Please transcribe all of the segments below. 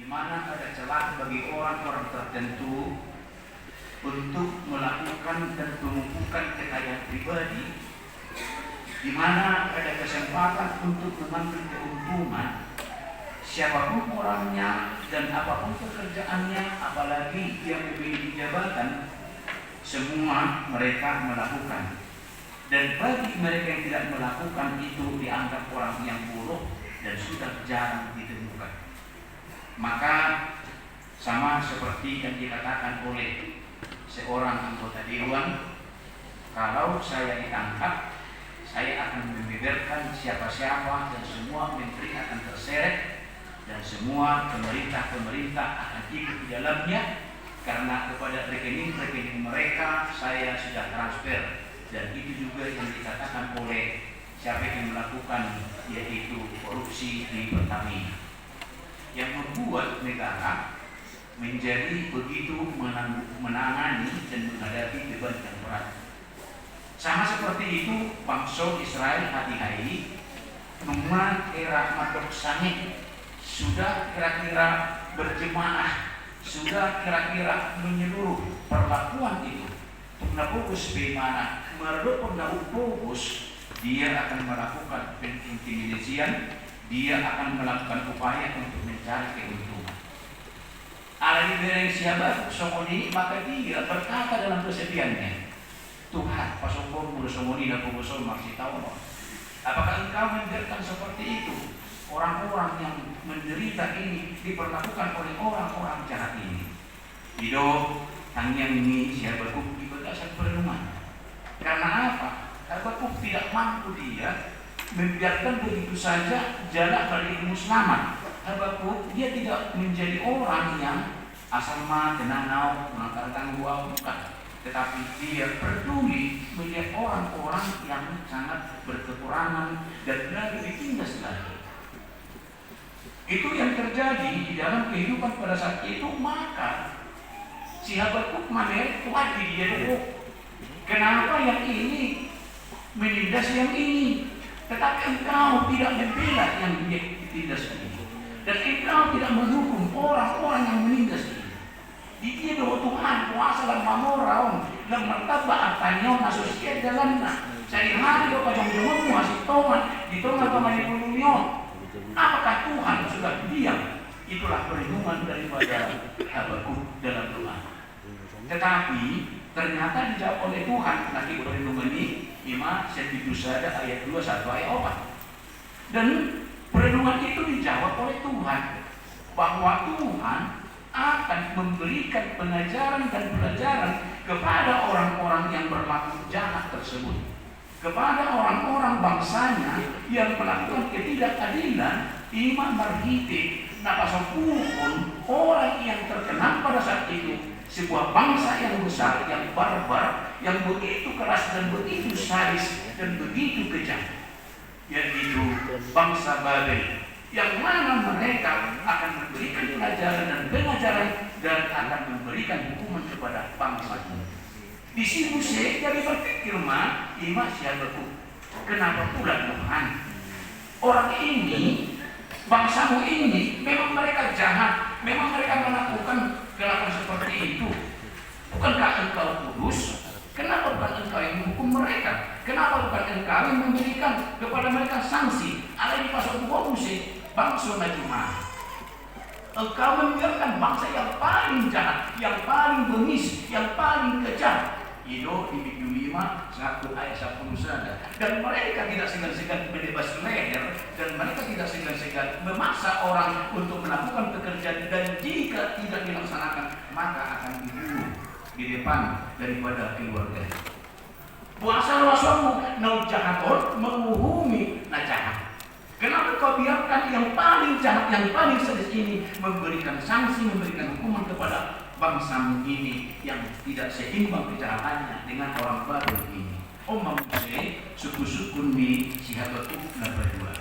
di mana ada celah bagi orang-orang tertentu untuk melakukan dan mengumpulkan kekayaan pribadi, di mana ada kesempatan untuk mengambil keuntungan siapapun orangnya dan apapun pekerjaannya, apalagi yang memiliki jabatan, semua mereka melakukan. Dan bagi mereka yang tidak melakukan itu dianggap orang yang buruk dan sudah jarang ditemukan. Maka sama seperti yang dikatakan oleh seorang anggota dewan, kalau saya ditangkap, saya akan membeberkan siapa-siapa dan semua menteri akan terseret dan semua pemerintah akan ikut di dalamnya, karena kepada rekening-rekening mereka saya sudah transfer. Dan itu juga yang dikatakan oleh siapa yang melakukan, yaitu korupsi di Pertamina, yang membuat negara menjadi begitu menangani dan menghadapi beban yang berat. Sama seperti itu bangsa Israel hati-hati memang era Madok Sanit sudah kira-kira berjemaah, sudah kira-kira menyeluruh perlakuan itu. Pernah fokus bagaimana menurut pernah fokus, dia akan melakukan pengintimidasian, dia akan melakukan upaya untuk mencari keuntungan. Ala diberi siapa somoni, maka dia berkata dalam kesedihannya, Tuhan, pasokor muda somoni dan pembosol masih tahu, apakah engkau membiarkan seperti itu? Orang-orang yang menderita ini diperlakukan oleh orang-orang jahat ini. Hidup tangian ini siapa di berdasar perenungan. Karena apa? Habakuk tidak mampu dia membiarkan begitu saja jalan bagi selamat. Habakuk dia tidak menjadi orang yang asal tenanau mengangkat tanggung bukan, tetapi dia peduli melihat orang-orang yang sangat berkekurangan dan lagi ditindas lagi. Itu yang terjadi di dalam kehidupan pada saat itu. Maka si Habakuk menarik lagi dia dulu. Kenapa yang ini menindas yang ini, tetapi engkau tidak membela yang dia ditindas ini, dan engkau tidak menghukum orang-orang yang menindas ini. Dia doa Tuhan kuasa dan mamorau dan martabat atanyo asosiat jalanna. Saya hari doa jom-jommu masih toman di tengah pemani pulunyo. Apakah Tuhan sudah diam? Itulah perlindungan daripada Habakuk dalam doa. Tetapi ternyata dijawab oleh Tuhan. Nanti perlindungan ini Ima Setitusada ayat 21 ayat 4. Dan perlindungan itu dijawab oleh Tuhan, bahwa Tuhan akan memberikan pengajaran dan pelajaran kepada orang-orang yang berlaku jahat tersebut, kepada orang-orang bangsanya yang melakukan ketidakadilan. Imam Marhiti napasapukun orang yang terkenal pada saat itu, sebuah bangsa yang besar, yang barbar, yang begitu keras dan begitu sadis dan begitu kejam, yaitu bangsa Babel, yang mana mereka akan memberikan pelajaran dan pengajaran dan akan memberikan hukuman kepada bangsa ini. Di sini saya jadi berpikir Ima siapa tuh? Kenapa pula Tuhan? Orang ini, bangsamu ini, memang mereka jahat, memang mereka melakukan kelakuan seperti itu. Bukankah engkau kudus? Kenapa bukan engkau yang menghukum mereka? Kenapa bukan engkau yang memberikan kepada mereka sanksi? Ada di pasal 20 bangsa Najimah. Engkau membiarkan bangsa yang paling jahat, yang paling bengis, yang paling kejam. Itu di Minggu 5 1 ayat 10 saja. Dan mereka tidak segan-segan menebas leher, dan mereka tidak segan-segan memaksa orang untuk melakukan pekerjaan, dan jika tidak dilaksanakan maka akan dibunuh di depan daripada keluarga. Puasa rasulmu nau jahatot menguhumi na jahat. Kenapa kau biarkan yang paling jahat, yang paling sadis ini memberikan sanksi, memberikan hukuman kepada bangsamu ini yang tidak seimbang kejahatannya dengan orang baru ini? Oh manusia suku-suku ni sihabatuk na berdua.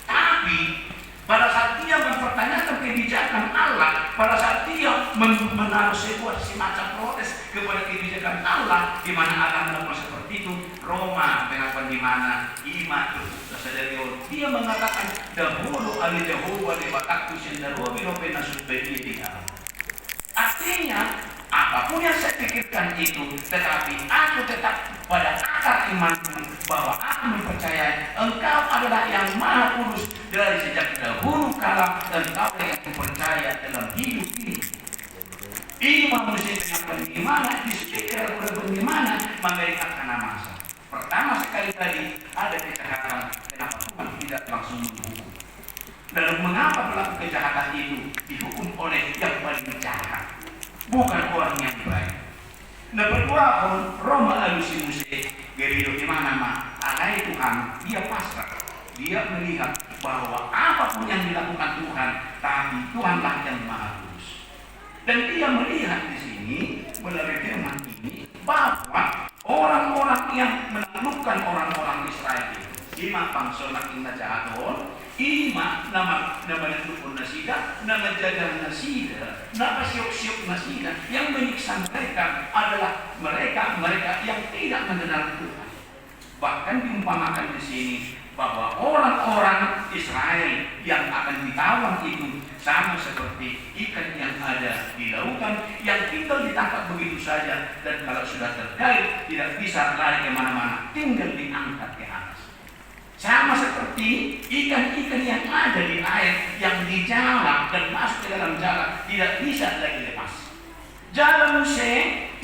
Tapi pada saat dia mempertanyakan kebijakan Allah, pada saat dia menaruh sebuah semacam protes kepada kebijakan Allah, di mana Allah melakukan seperti itu, Roma pengakuan di mana Ima Sasario dia mengatakan dahulu ali Jehovah debatakku sendarobi lope nasubedi dia. Artinya apapun yang saya pikirkan itu, tetapi aku tetap pada akar imanku bahwa aku mempercayai Engkau adalah yang Maha Kudus dari sejak dahulu kala, dan Engkau yang percaya dalam hidup ini. Ini manusia dengan bagaimana, dispikir bagaimana memberikan karena masa. Pertama sekali tadi ada kejahatan, kenapa Tuhan tidak langsung menghukum? Lalu mengapa pelaku kejahatan itu dihukum oleh yang paling jahat, bukan orang yang baik? Nomor dua, Roma alusinuse gerido di mana alai Tuhan, dia pasrah, dia melihat bahwa apapun yang dilakukan Tuhan, tapi Tuhanlah yang Maha Kudus. Dan dia melihat di sini melalui firman ini bahwa orang-orang yang menaklukkan orang-orang Israel itu, ima bangsa naking najahaton, ima nama nalukun nasida, nama jajar nasida, nama siok-siok nasida, yang menyiksa mereka adalah mereka yang tidak mengenal Tuhan. Bahkan diumpamakan di sini bahwa orang-orang Israel yang akan ditawan itu sama seperti ikan yang ada di lautan yang tinggal ditangkap begitu saja, dan kalau sudah terkait tidak bisa lari kemana-mana, tinggal diangkat ke atas. Sama seperti ikan-ikan yang ada di air yang dijalak dan masuk ke dalam jalak tidak bisa lagi lepas. Jalan Mose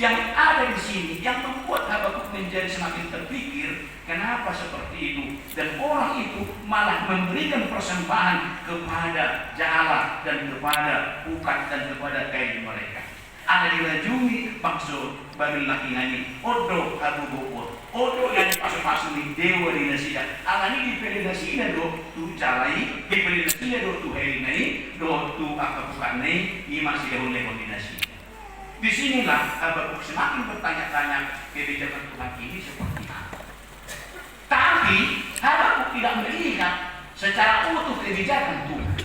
yang ada di sini yang membuat Habakuk menjadi semakin terpikir, kenapa seperti itu, dan orang itu malah memberikan persembahan kepada jala dan kepada ukat dan kepada kain mereka. Ada dirajungi bangsa babil laki nani odo abu bokor odo yang pasu-pasu ni dewa di nasida alani dipilih nasida do tu jalai dipilih nasida do tu heri nai do tu akabukan nai ini masih dahulu di nasida. Disinilah Habakuk semakin bertanya-tanya kebijakan Tuhan ini seperti apa. Tapi Habakuk tidak melihat secara utuh kebijakan Tuhan.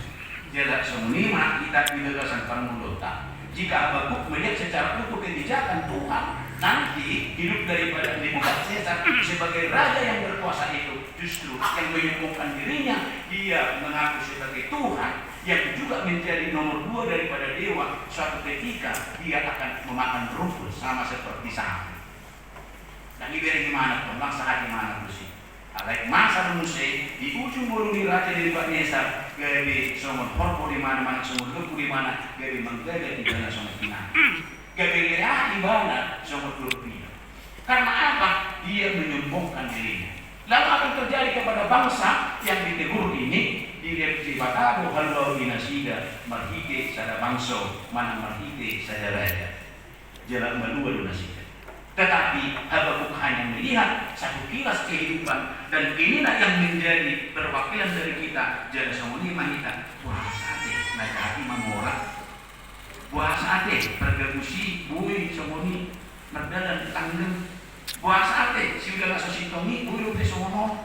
Jelas semua kita di gagasan Parmulota. Jika Habakuk melihat secara utuh kebijakan Tuhan, nanti hidup daripada Nebukadnezar sebagai raja yang berkuasa itu justru yang menyembuhkan dirinya, dia mengaku sebagai Tuhan, yang juga menjadi nomor 2 daripada dewa. Suatu ketika dia akan memakan rumput sama seperti sapi. Dan ini gimana pun, maksa gimana pun sih. Alai masa Mose di ujung burung raja dari Nebukadnezar, gawe somon horpo di mana-mana, somon lepu di mana, gawe menggagal di dalam somon pinang. Gawe leah di mana somon lepu. Karena apa? Dia menyombongkan dirinya. Lalu apa yang terjadi kepada bangsa yang ditegur ini? Dilihat di Batabo halau dinasida marhike sada bangso mana marhike sada raja jalan malua dinasida. Tetapi Habakuk hanya melihat satu kilas kehidupan, dan inilah yang menjadi perwakilan dari kita. Jangan semuanya mahita buah sate naik hati memorak buah sate pergebusi bui semuanya merdadan tanggung buah sate si udah sositomi bui udah semuanya.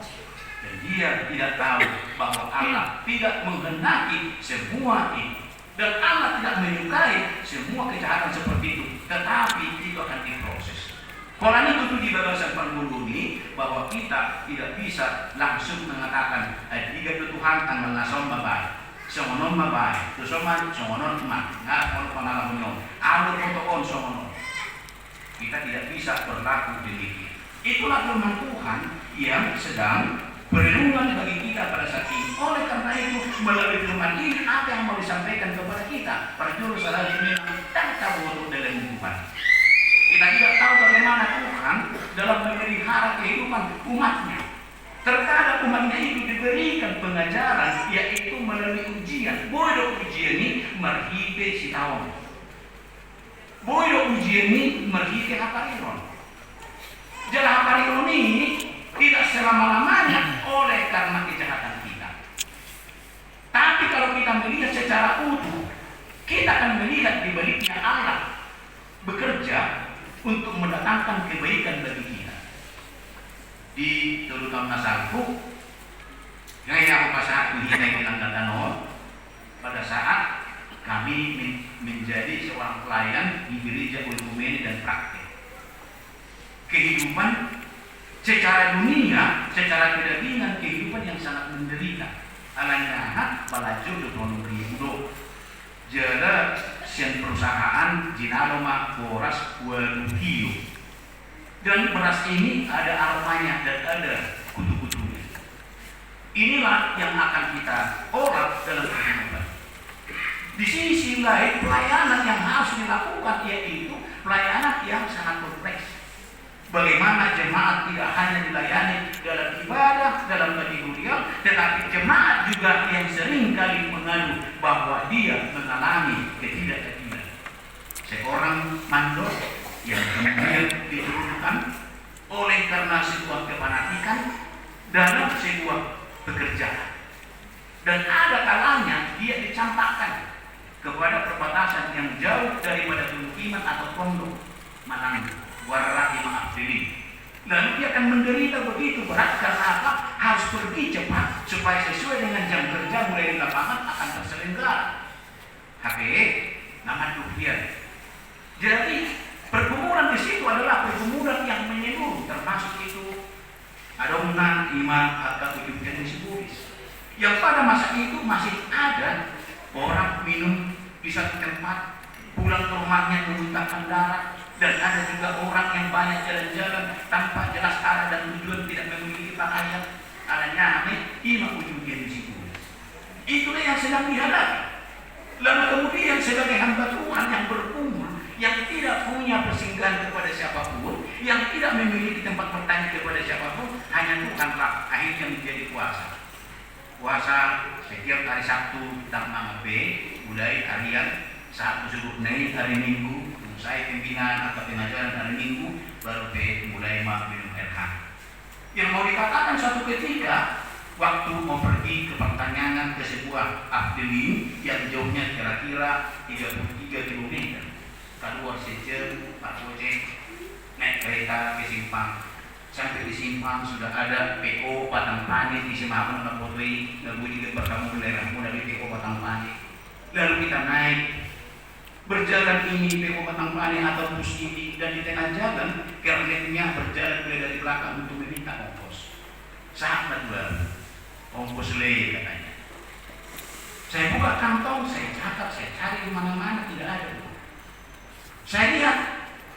Dan dia tidak tahu bahwa Allah tidak menghendaki semua itu, dan Allah tidak menyukai semua kejahatan seperti itu, tetapi itu akan diproses. Kalau itu di bagasan Parmuluni bahwa kita tidak bisa langsung mengatakan tiga Tuhan tanggal nasom babai, songonon babai, tusoman songonon emak, nggak kalau pengalamannya, alur fotoon songonon. Kita tidak bisa berlaku demikian. Itulah firman Tuhan yang sedang perlindungan bagi kita pada saat ini. Oleh karena itu melalui firman ini apa yang mau disampaikan kepada kita para juru salah ini dan tahu dalam kehidupan. Kita tidak tahu bagaimana Tuhan dalam memelihara kehidupan umatnya. Terkadang umatnya itu diberikan pengajaran, yaitu melalui ujian. Bodoh ujian ini merhibe si tahun. Bodoh ujian ini merhibe hapariron. Jalan hapariron ini tidak selama-lamanya oleh karena kejahatan kita. Tapi kalau kita melihat secara utuh, kita akan melihat di baliknya Allah bekerja untuk mendatangkan kebaikan bagi kita. Di terutama salku, yang aku pasang ini bilang datang pada saat kami menjadi seorang pelayan di gereja Ulumene dan praktek. Kehidupan secara dunia, secara kedagingan, kehidupan yang sangat menderita. Alanya palaju dengan riudo. Jala sian perusahaan jinaloma boras walukiyo. Dan beras ini ada aromanya dan ada kutu-kutunya. Inilah yang akan kita olah dalam kehidupan. Di sisi lain pelayanan yang harus dilakukan yaitu pelayanan yang sangat kompleks. Bagaimana jemaat tidak hanya dilayani dalam ibadah, dalam kedirian, tetapi jemaat juga yang sering kali mengadu bahwa dia mengalami ketidak-ketidak. Seorang mandor yang kemudian diturunkan oleh karena sebuah kefanatikan dalam sebuah pekerjaan. Dan ada kalanya dia dicampakkan kepada perbatasan yang jauh daripada pemukiman atau pondok Manang Warrahi Maafdili. Lalu dia akan menderita begitu berat karena apa? Harus pergi cepat supaya sesuai dengan jam kerja mulai di lapangan akan terselenggara. HPE nama dunia. Jadi pergumulan di situ adalah pergumulan yang menyeluruh, termasuk itu adongan imam agak ujung disebut. Yang pada masa itu masih ada orang minum di satu tempat, pulang ke rumahnya memuntahkan darah, dan ada juga orang yang banyak jalan-jalan tanpa jelas arah dan tujuan, tidak memiliki pakaian. Alanya imam ujung disebut. Itulah yang sedang dihadapi. Lalu kemudian sebagai hamba Tuhan yang berkumpul, yang tidak punya persinggahan kepada siapapun, yang tidak memiliki tempat bertanya kepada siapapun, hanya Tuhanlah akhirnya menjadi puasa. Puasa setiap hari Sabtu tanggal B, mulai harian Sabtu subuh naik hari Minggu, usai pimpinan atau pengajaran hari Minggu, baru B mulai minum air hangat. Yang mau dikatakan suatu ketika waktu mau pergi ke pertanyaan ke sebuah afdeling yang jauhnya kira-kira 33 km. Keluar sejam, Pak Gojek naik kereta ke Simpang. Sampai di Simpang sudah ada PO Batang Panik di Simaun Napotoi, lalu juga bertemu daerahmu dari PO Batang Panik. Lalu kita naik berjalan ini PO Batang Panik atau bus ini, dan di tengah jalan kernetnya berjalan mulai dari belakang untuk meminta ongkos. Sahabat baru, ongkos le katanya. Saya buka kantong, saya catat, saya cari di mana-mana, tidak ada. Saya lihat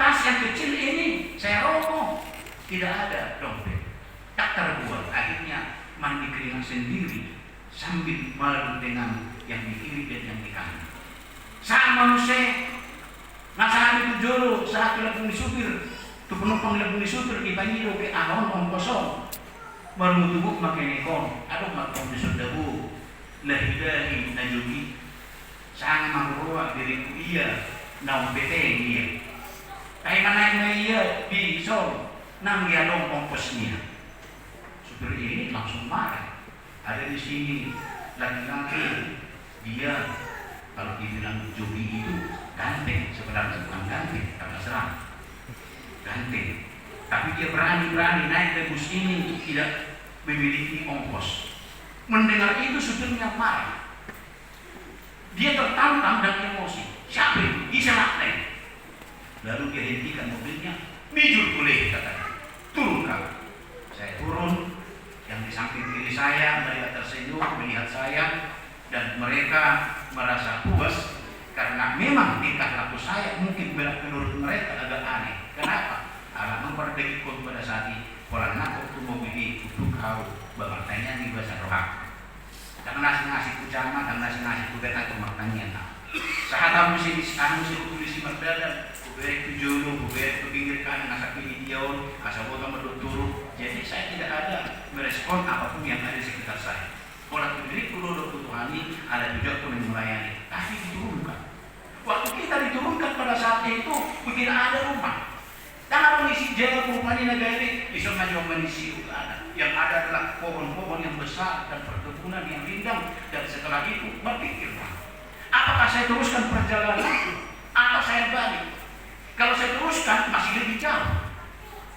tas yang kecil ini, saya rokok, tidak ada dompet, tak terbuat. Akhirnya mandi keringat sendiri sambil malu dengan yang di kiri dan yang di kanan. Saat manusia masalah itu jolo saat telepon supir, tu penumpang telepon supir di banjir ke ahon om kosong, baru tubuk makin ekor, aduh makom disodabu, lahidahi najubi, sang mangruak diriku iya, naum peteng iya, kayak mana iya di sol. Nang dia dong ongkosnya. Supir ini langsung marah. Ada di sini laki-laki, dia kalau dibilang jogi itu ganteng, sebenarnya bukan ganteng, karena serang ganteng. Tapi dia berani-berani naik ke bus ini tidak memiliki ongkos. Mendengar itu supirnya marah. Dia tertantang dan emosi. Siapa ini? Bisa nakal. Lalu dia hentikan mobilnya. Mijur boleh katanya. Turun kau. Saya turun, yang di samping kiri saya mereka tersenyum melihat saya, dan mereka merasa puas karena memang tingkah laku saya mungkin menurut mereka agak aneh. Kenapa? Alam memperdekikun pada saat ini pola nak waktu mobil itu kau bertanya di bahasa rohak. Karena ngasih kucama, karena ngasih kubeta kemaknanya. Saat kamu sih tulis di merdadan. Beri tujuh, beri pinggir kanan, asal pilih jauh, asal bodoh menduturu. Jadi saya tidak ada merespon apapun yang ada di sekitar saya. Orang diri kulo Tuhani ada juga pun yang melayani, tapi diturunkan. Waktu kita diturunkan pada saat itu, begitu ada rumah. Tangan mengisi jalan rumahnya negara ini, bisa maju mengisi ada. Yang ada adalah pohon-pohon yang besar dan perkebunan yang rindang. Dan setelah itu berpikirlah, apakah saya teruskan perjalanan atau saya balik? Kalau saya teruskan masih lebih jauh,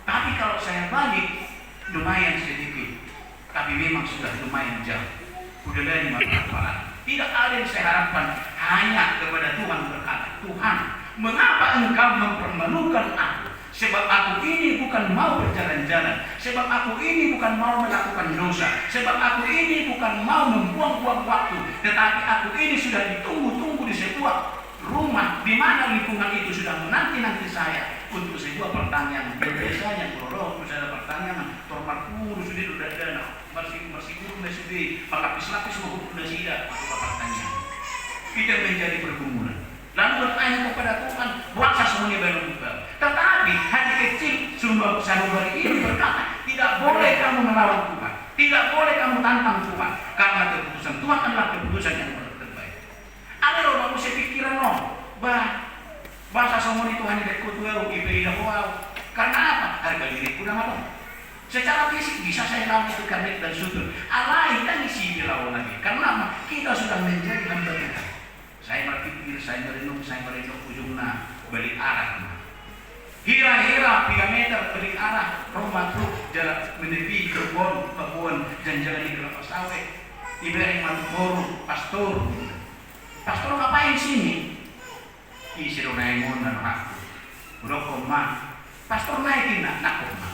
tapi kalau saya balik lumayan sedikit, tapi memang sudah lumayan jauh. Udah dari mana? Tidak ada yang saya harapkan, hanya kepada Tuhan berkata, Tuhan, mengapa engkau mempermalukan aku? Sebab aku ini bukan bukan mau berjalan-jalan, sebab aku ini bukan mau melakukan dosa, sebab aku ini bukan mau membuang-buang waktu, tetapi aku ini sudah ditunggu-tunggu di sebuah rumah di mana lingkungan itu sudah menanti-nanti saya untuk sebuah pertanyaan. Biasanya kalau misalnya pertanyaan tormarkuru sudah dana masih guru masih melapis-lapis maupun sudah masuk pertanyaan. Kita menjadi pergumulan. Lalu bertanya kepada Tuhan, puasa semuanya belum buka. Tetapi hati kecil sanubari ini berkata, tidak boleh kamu melawan Tuhan, tidak boleh kamu tantang Tuhan, karena keputusan Tuhan adalah keputusan yang terbaik. Ada orang usah pikiran bahasa semua itu hanya dekut wow, ibadah wow. Karena apa? Harga diri kurang apa? Secara fisik bisa saya lawan itu karena dan sudut. Alai dan isi dilawan lagi. Karena apa? Kita sudah menjadi hamba Tuhan. Saya berpikir, saya merenung ujungnya balik arah. Hira-hira 3 meter balik arah, rumah truk jalan menepi kebun, dan jalan di kelapa sawit. Ibarat Malioboro, pastor ngapain sini? Isi naimon dan aku. Udah koma, pastor naikin nak koma.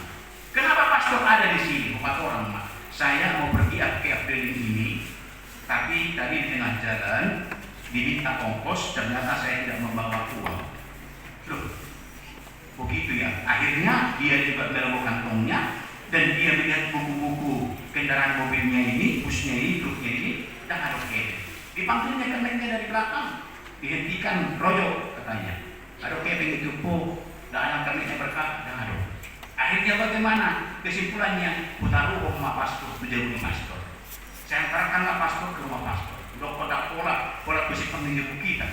Kenapa pastor ada di sini? 4 orang mah. Saya mau pergi ke Abdeling ini, tapi tadi di tengah jalan diminta ongkos, ternyata saya tidak membawa uang. Loh, begitu ya. Akhirnya dia juga dalam kantongnya dan dia melihat buku-buku kendaraan mobilnya ini, busnya ini, truknya ini, dan ada keping. Dipanggilnya keneknya dari belakang, dihentikan royok katanya. Ada keping itu po, dan keneknya berkata, dan ada. Akhirnya bagaimana? Kesimpulannya, putar rumah pastor, menjadi pastor. Saya antarkanlah pastor ke rumah pastor. Udah pola besi pemilih kita,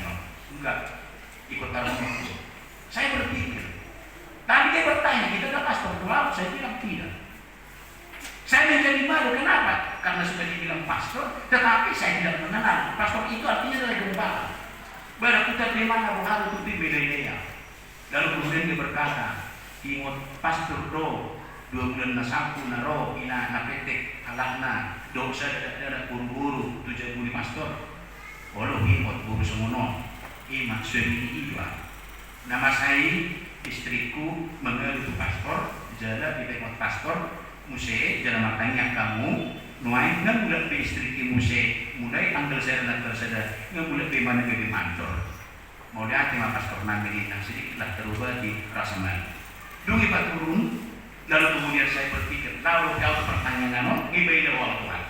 enggak ikut taruh rumah. Saya berpikir, tadi dia bertanya, kita ada pastor tua? Saya bilang tidak. Saya menjadi malu, kenapa? Karena sudah dibilang pastor, tetapi saya tidak mengenal. Pastor itu artinya adalah gembala. Baru kita di mana bukan untuk beda idea. Lalu kemudian dia berkata, imut pastor do 2 bulan nasampu naro ina napetek alakna dosa ada buru-buru 7 bulan pastor. Walau imut buru semono imak suami iwa. Nama saya istriku mengeluh pastor, jala kita ikut pastor, muse dalam matanya kamu, nuai nggak mulai be istri muse, mulai tanggal saya dan terseda, nggak mulai be mana be mantor. Mau dia cuma pastor namanya yang sedikitlah terubah di rasa malu. Dungi pak turun, lalu kemudian saya berpikir, lalu kau pertanyaan ibadah Allah Tuhan.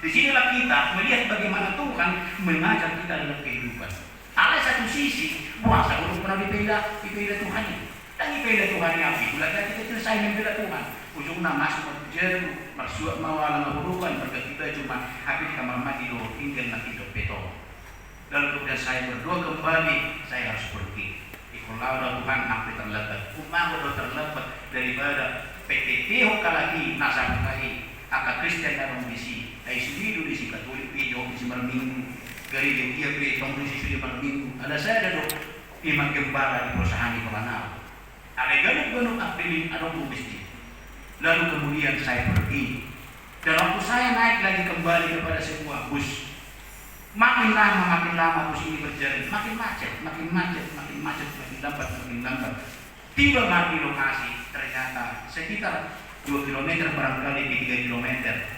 Di sinilah kita melihat bagaimana Tuhan mengajar kita dalam kehidupan. Ada satu sisi, puasa belum pernah dipindah Tuhan ini. Dan dipindah Tuhan yang itulah kita selesai membela Tuhan. Ujungnya masuk menjeru, masuk mawalan keburukan, berganti baju mah, habis di kamar mandi doh, tinggal nak hidup beto. Lalu kemudian saya berdoa kembali, saya harus pergi. Kalau Tuhan aku terlambat, umang udah terlambat daripada PTP hokalagi nasabukai, aka Kristen dan misi, ai sulidu di si Katolik video di Minggu. Gari dia beri kongsi sudah berminggu. Ada saya ada dok imam gembala di perusahaan di Kolanau. Ada ganuk apilin ada masjid. Lalu kemudian saya pergi. Dan waktu saya naik lagi kembali kepada sebuah bus, makin lama bus ini berjalan, makin macet, makin lambat. Tiba di lokasi, ternyata sekitar 2 km barangkali di 3 km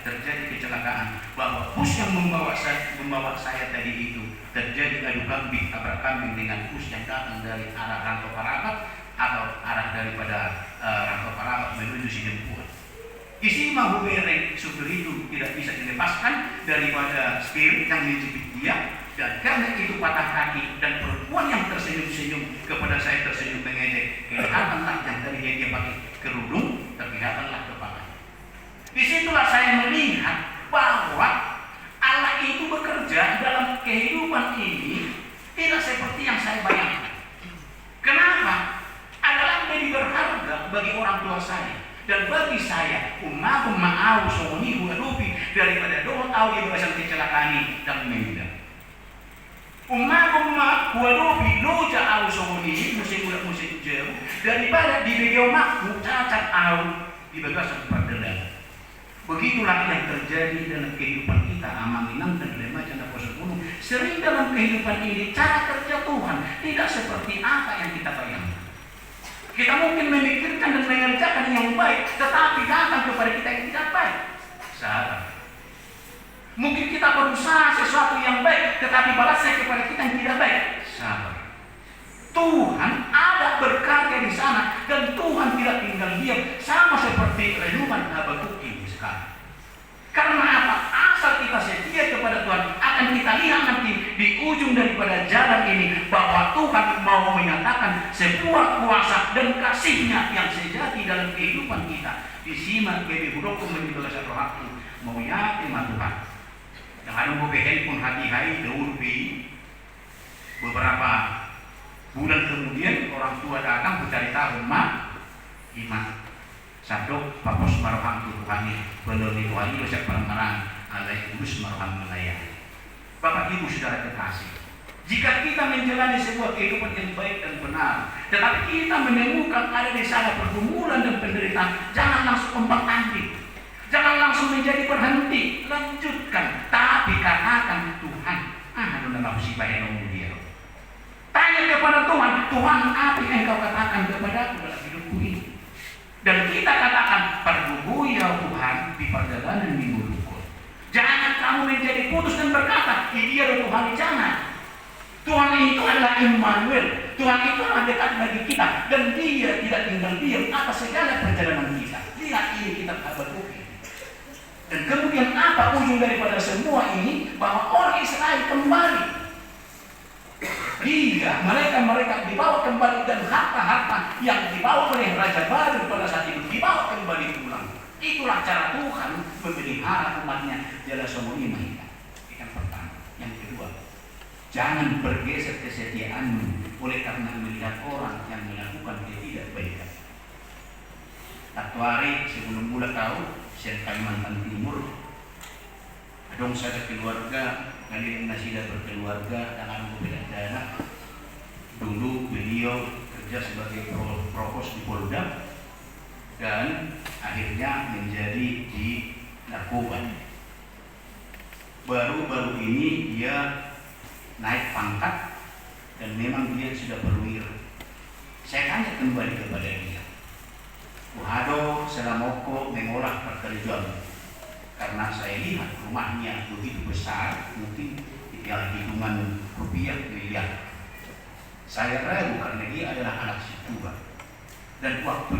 terjadi kecelakaan bahwa bus yang membawa saya tadi itu terjadi adu kambing, tabrak kambing dengan bus yang datang dari arah Rantau Parapat atau arah daripada Rantau Parapat menuju Sidempuan. Isi mahu bereng supir itu tidak bisa dilepaskan daripada spirit yang menjepit dia, dan karena itu patah kaki dan perempuan yang tersenyum-senyum kepada saya tersenyum mengejek, kelihatanlah yang tadinya dia pakai kerudung terlihatanlah kepalanya. Disitulah saya melihat bahwa Allah itu bekerja dalam kehidupan ini tidak seperti yang saya bayangkan. Kenapa? Adalah lebih berharga bagi orang tua saya dan bagi saya umma ma'au soni huadupi daripada doa tahu di bawah kecelakaan dan meninggal. Umma huadupi loja au soni musim jauh daripada di video makmu cacat au di bagasan perdelan. Begitulah yang terjadi dalam kehidupan kita. Amanginang dan lema janda poso gunung. Sering dalam kehidupan ini cara kerja Tuhan tidak seperti apa yang kita bayangkan. Kita mungkin memikirkan dan mengerjakan yang baik, tetapi datang kepada kita yang tidak baik. Salah. Mungkin kita berusaha sesuatu yang baik, tetapi balasnya kepada kita yang tidak baik. Sabar. Tuhan ada berkarya di sana, dan Tuhan tidak tinggal diam, sama seperti renungan Habakuk ini sekarang. Karena apa? Asal kita setia kepada Tuhan, akan kita lihat nanti di ujung daripada jalan ini bahwa Tuhan mau menyatakan sebuah kuasa dan kasih-Nya yang sejati dalam kehidupan kita. Disimak bebe budoku menjelaskan rohaku mau yakin Tuhan. Yang ada mau handphone hati-hati daun beberapa bulan kemudian orang tua datang mencari tahu iman. Sabdo papos maroham Tuhani beloni Tuhani usap permarang alai urus maroham melayani. Bapak Ibu saudara kekasih, jika kita menjalani sebuah kehidupan yang baik dan benar, tetapi kita menemukan ada di sana pergumulan dan penderitaan, jangan langsung ombak-ambing, jangan langsung menjadi berhenti, lanjutkan, tapi katakan Tuhan, adalah musibah yang dia. Tanya kepada Tuhan, Tuhan apa yang Engkau katakan kepadaku dalam hidupku ini? Dan kita katakan, pergumulan ya Tuhan di perjalanan mingguku. Jangan kamu menjadi putus dan berkata, iya Tuhan, jangan. Tuhan itu adalah Immanuel. Tuhan itu adalah dekat bagi kita, dan Dia tidak tinggal diam atas segala perjalanan kita. Lihat ini kitab Habakuk. Dan kemudian apa ujung daripada semua ini? Bahwa orang Israel kembali. Iya, mereka dibawa kembali, dan harta-harta yang dibawa oleh Raja Babil pada saat itu dibawa kembali pulang. Itulah cara Tuhan memelihara umatnya dalam semua ini. Yang pertama. Yang kedua, jangan bergeser kesetiaanmu oleh karena melihat orang yang melakukan ketidakbaikan. Satu hari sebelum mulai tahu, saya Kalimantan Timur, dong saya keluarga, kali sudah berkeluarga dengan berbeda dana. Dulu beliau kerja sebagai provos di Polda, dan akhirnya menjadi di narkoba. Baru-baru ini dia naik pangkat, dan memang dia sudah berwira. Saya tanya kembali kepada dia, Wahado selamoko mengolah pekerjaan, karena saya lihat rumahnya begitu besar, mungkin ya hitungan rupiah miliar. Saya ragu karena dia adalah anak si Tuhan. Dan waktu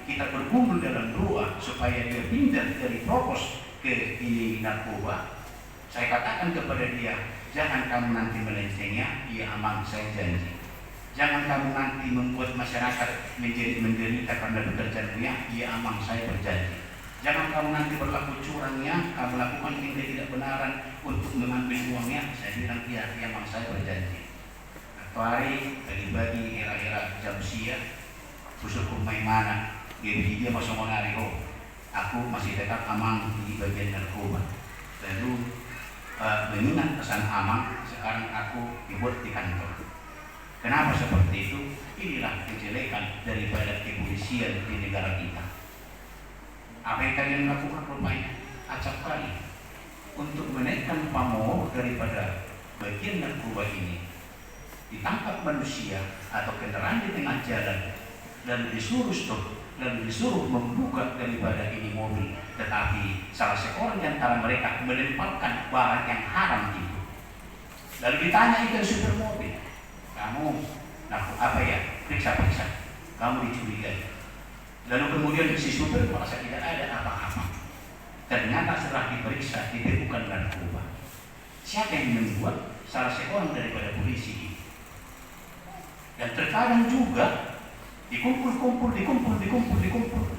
kita berkumpul dalam doa supaya dia pindah dari provos ke ini narkoba, saya katakan kepada dia, jangan kamu nanti melencengnya, ya aman, saya janji. Jangan kamu nanti membuat masyarakat menjadi menderita karena pekerjaanmu, ya aman, saya berjanji. Jangan kamu nanti berlaku curangnya, kamu lakukan tidak benaran untuk mengambil uangnya. Saya bilang ya aman, saya berjanji. Satu hari bagi-bagi era-era jam siang, susulku main mana, dia masuk Monario, aku masih tetap aman di bagian narkoba. Lalu mengingat pesan aman, sekarang aku dibuat di kantor. Kenapa seperti itu? Inilah kejelekan daripada kepolisian di negara kita. Apa yang kalian lakukan rupanya? Acap kali untuk menaikkan pamor daripada bagian narkoba ini. Ditangkap manusia atau kendaraan di tengah jalan, dan disuruh stop, dan disuruh membuka daripada ini mobil. Tetapi salah seorang di antara mereka melemparkan barang yang haram itu. Lalu ditanya ikan supir mobil, kamu apa ya? Periksa, kamu dicurigai. Lalu kemudian si supir merasa tidak ada apa-apa. Ternyata setelah diperiksa itu bukan narkoba. Siapa yang membuat? Salah seorang daripada polisi ini. Dan terkadang juga dikumpul.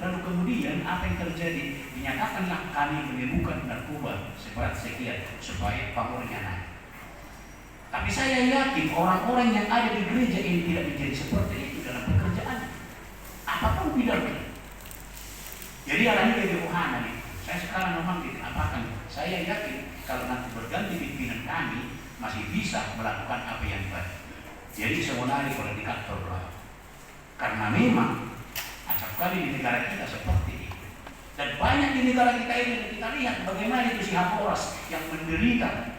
Lalu kemudian apa yang terjadi? Dinyatakanlah kami menemukan narkoba seberat sekian supaya pamornya naik. Tapi saya yakin orang-orang yang ada di gereja ini tidak menjadi seperti itu dalam pekerjaan. Apapun bidangnya. Jadi alami dari rohana nih. Saya sekarang memang dikatakan, saya yakin kalau nanti berganti pimpinan kami masih bisa melakukan apa yang baik. Jadi sebenarnya kalau di kantor lah. Karena memang acap kali di negara kita seperti itu. Dan banyak di negara kita ini kita lihat bagaimana itu si Haporas yang menderita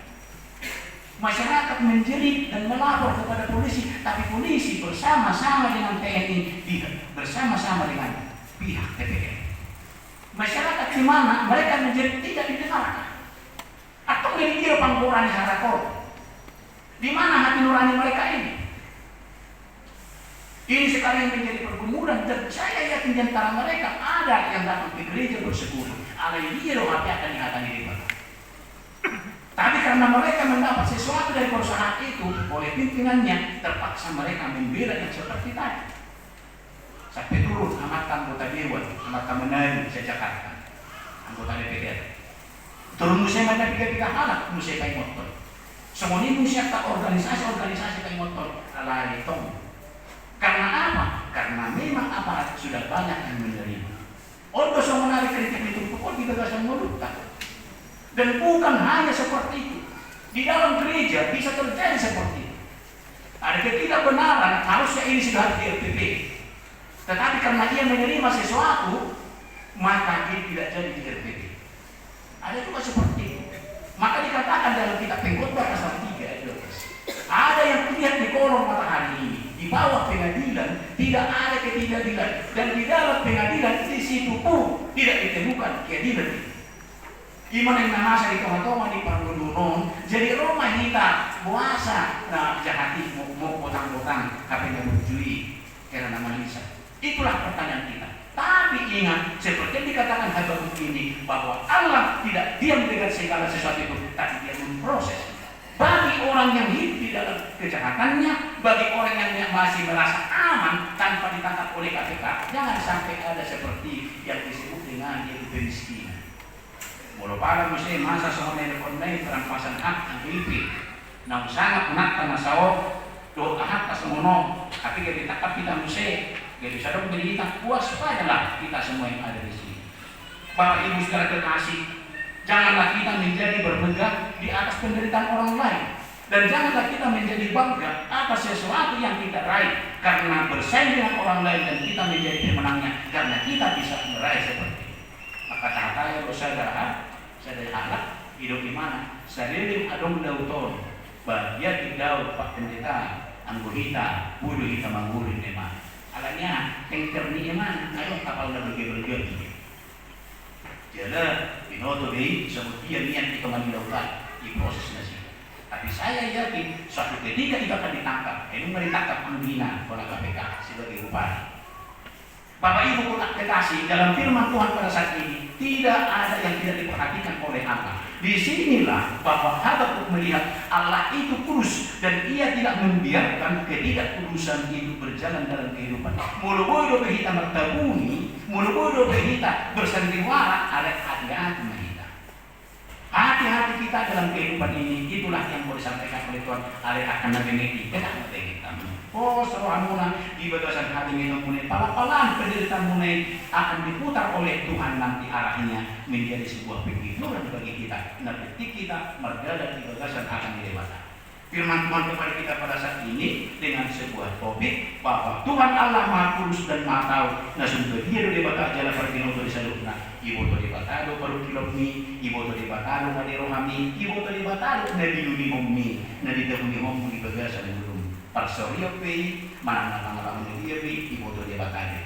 Masyarakat menjerit dan melapor kepada polisi, tapi polisi bersama-sama dengan TNI, bersama-sama dengan pihak TPN. Masyarakat di mana mereka menjerit tidak didengarkan. Atau menikir pangkurani harakor. Di mana hati nurani mereka ini? Ini sekarang yang menjadi pergumulan, dan saya yakin di antara mereka ada yang datang ke gereja bersekutu. Alai dia hati akan dihatani di mana. Tapi karena mereka mendapat sesuatu dari perusahaan itu oleh pimpinannya, terpaksa mereka membela yang seperti tadi. Sampai turun amat anggota Dewan, amat menari saya Jakarta, anggota DPR. Turun musim ada tiga anak musim kain motor. Semuanya musim tak organisasi kain motor ala tong. Karena apa? Karena memang aparat sudah banyak yang menerima. Untuk menarik kritik itu pun kita gak mulut. Dan bukan hanya seperti itu. Di dalam gereja bisa terjadi seperti itu. Ada ketidakbenaran, harusnya ini sudah di RPP. Tetapi karena dia menerima sesuatu, maka dia tidak jadi di RPP. Ada juga seperti itu. Maka dikatakan dalam kitab Pengkhotbah pasal 3 ayat 12. Ada yang lihat di kolong matahari ini, di bawah pengadilan tidak ada ketidakadilan, dan di dalam pengadilan di situ pun tidak ditemukan keadilan. Iman yang namanya di tengah-tengah di Panggunung, jadi rumah kita puasa, nah jahati mau potang-potang, HP-nya berjui, karena nama Lisa. Itulah pertanyaan kita. Tapi ingat, seperti yang dikatakan Habakuk ini, bahwa Allah tidak diam dengan segala sesuatu itu, tapi dia memproses. Bagi orang yang hidup di dalam kejahatannya, bagi orang yang masih merasa aman tanpa ditangkap oleh KPK, jangan sampai ada seperti yang disebut dengan kemiskinan. Walau pada mesti masa semuanya online perampasan hak yang hidup, namun sangat menakkan masalah doa hak semono, tapi kita ditangkap kita mesti. Jadi saudara menjadi kita puas padalah kita semua yang ada di sini. Bapak Ibu saudara terkasih, janganlah kita menjadi bermegah di atas penderitaan orang lain, dan janganlah kita menjadi bangga atas sesuatu yang kita raih karena bersaing dengan orang lain dan kita menjadi pemenangnya karena kita bisa meraih seperti itu. Maka cahaya saudara halak hidup di mana? Sarilim adong dauton, bahagia di daun Pak Pendeta, angguhita, bulu kita manggurin memang. Alanya tanker ni mana? Ayo kapal dah bergerak. Jalan binoto deh, kemudian niat kita menilaukan di proses nasi. Tapi saya yakin suatu ketika kita akan ditangkap. Ini ditangkap pembina oleh KPK sebagai bupati. Bapak Ibu kekasih, dalam firman Tuhan pada saat ini tidak ada yang tidak diperhatikan oleh Allah. Di sinilah bahwa Habakuk melihat Allah itu kudus dan ia tidak membiarkan ketidakkudusan itu berjalan dalam kehidupan. Mulu-mulu kita bertabuni, mulu-mulu kita bersandiwara, ada hati-hati kita. Hati-hati kita dalam kehidupan ini, itulah yang boleh disampaikan oleh Tuhan. Ada akan nabi-nabi, kita kita. Oh, seruanuna di bagasan hati kita mulai pala-palaan penderitaan mulai akan diputar oleh Tuhan nanti arahnya menjadi sebuah penghiburan bagi kita. Nanti kita berjalan di bagasan akan dilewati. Firman Tuhan kepada kita pada saat ini dengan sebuah topik bahwa Tuhan Allah Maha Kudus dan Maha Tahu. Nah sungguh dia di bata jalan pergi untuk disalurna. Ibu tu di batado baru kilopmi, ibu tu di batado pada rohami, ibu tu di batado na diluni mommi, na didahuni mommi di bagasan belum. Parsorio pei, mana-mana dia pei, ibu tu di batado.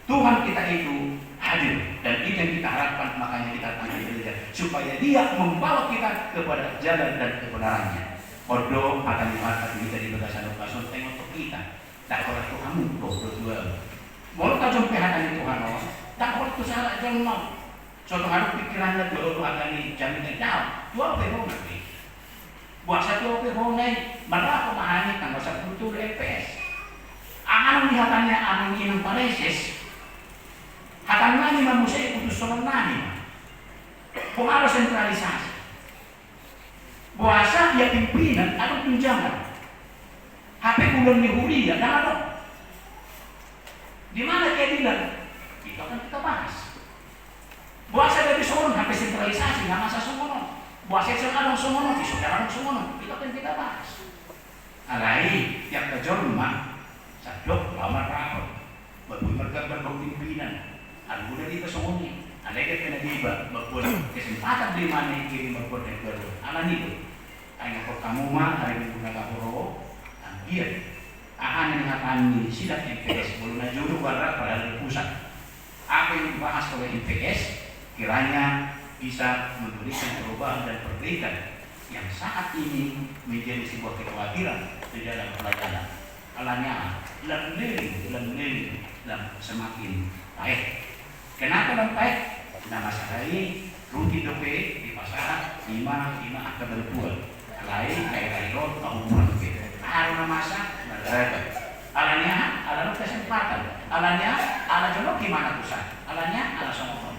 Tuhan kita itu hadir dan itu yang kita harapkan, makanya kita tanya dia supaya dia membawa kita kepada jalan dan kebenarannya. Odo akan dimakan kita di bagasan okasun tengok kita. Tak oleh Tuhanmu dua. Mau tak jumpa hati Tuhan Allah. Tak oleh tu salah jangan mau. Suatu hari pikirannya dulu akan dijamin jauh. Dua pehon nanti. Buat satu pehon naik. Berapa mahani tanggal 1 EPS. Akan lihatannya anu inang pareses. Akan nani manusia putus soal nani. Pengaruh sentralisasi. Puasa ya pimpinan atau pinjaman. HP bulan Yahudi ya kan ada. Di mana keadilan? Itu akan kita bahas. Puasa dari sono HP sentralisasi nggak masa sono. Puasa sekarang sono, besok sekarang sono. Itu akan kita bahas. Alai yang kejorma sadok lamar rapor. Bagus bergambar pimpinan. Ada udah di kesoni. Ada yang kena diba, berbuat kesempatan di mana yang kiri berbuat yang baru. Alam itu. Ayo kamu mah hari minggu nakahoro, iya. Akan yang akan sidak MPS belum jodoh barat pada pusat. Apa yang dibahas oleh MPS kiranya bisa memberikan perubahan dan perbaikan yang saat ini menjadi sebuah kekhawatiran di dalam pelayanan. Alanya lem semakin baik. Kenapa lebih baik? Nama saya ini rugi dope di pasar 5 akan berbuat. Lain kayak rot tahun bulan gitu. Harus masa alanya ala kesempatan, alanya ala jodoh gimana pusat, alanya ala sombong.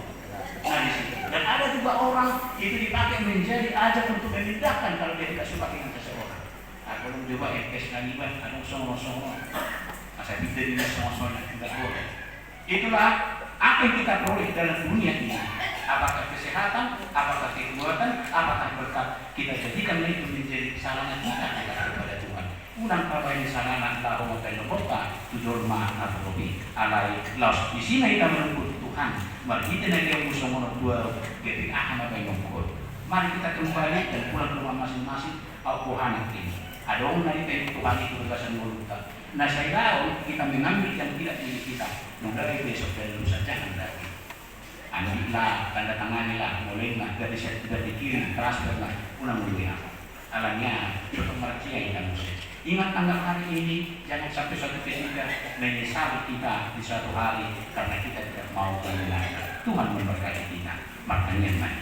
Nah di situ. Dan ada juga orang itu dipakai menjadi ajak untuk memindahkan kalau dia tidak suka dengan seseorang. Kalau coba MPS lagi kan, ada sombong. Masa kita ini sombong tidak boleh. Itulah apa yang kita peroleh dalam dunia ini. Apakah kesehatan, apakah kekuatan, apakah berkat kita jadikan itu menjadi kesalahan kita kepada Tuhan. Unang kabayan sana nak tahu makan kota tujuh rumah nabi alai los di sini kita menyebut Tuhan. Mari kita nanti musuh orang tua GPA makan nyokot. Mari kita kembali dan pulang ke rumah masing-masing. Tuhan ini ada orang dari Tuhan itu berbahasan mulut. Nah saya tahu kita mengambil yang tidak milik kita. Mulai besok dan lusa jangan lagi. Ambillah tanda tanganilah mulai nak dari saya tidak dikirim transfer lah pulang mulia. Alanya cukup mercia yang musik. Ingat tanggal hari ini, jangan sampai suatu ketika menyesali kita di suatu hari karena kita tidak mau kehilangan. Tuhan memberkati kita. Makanya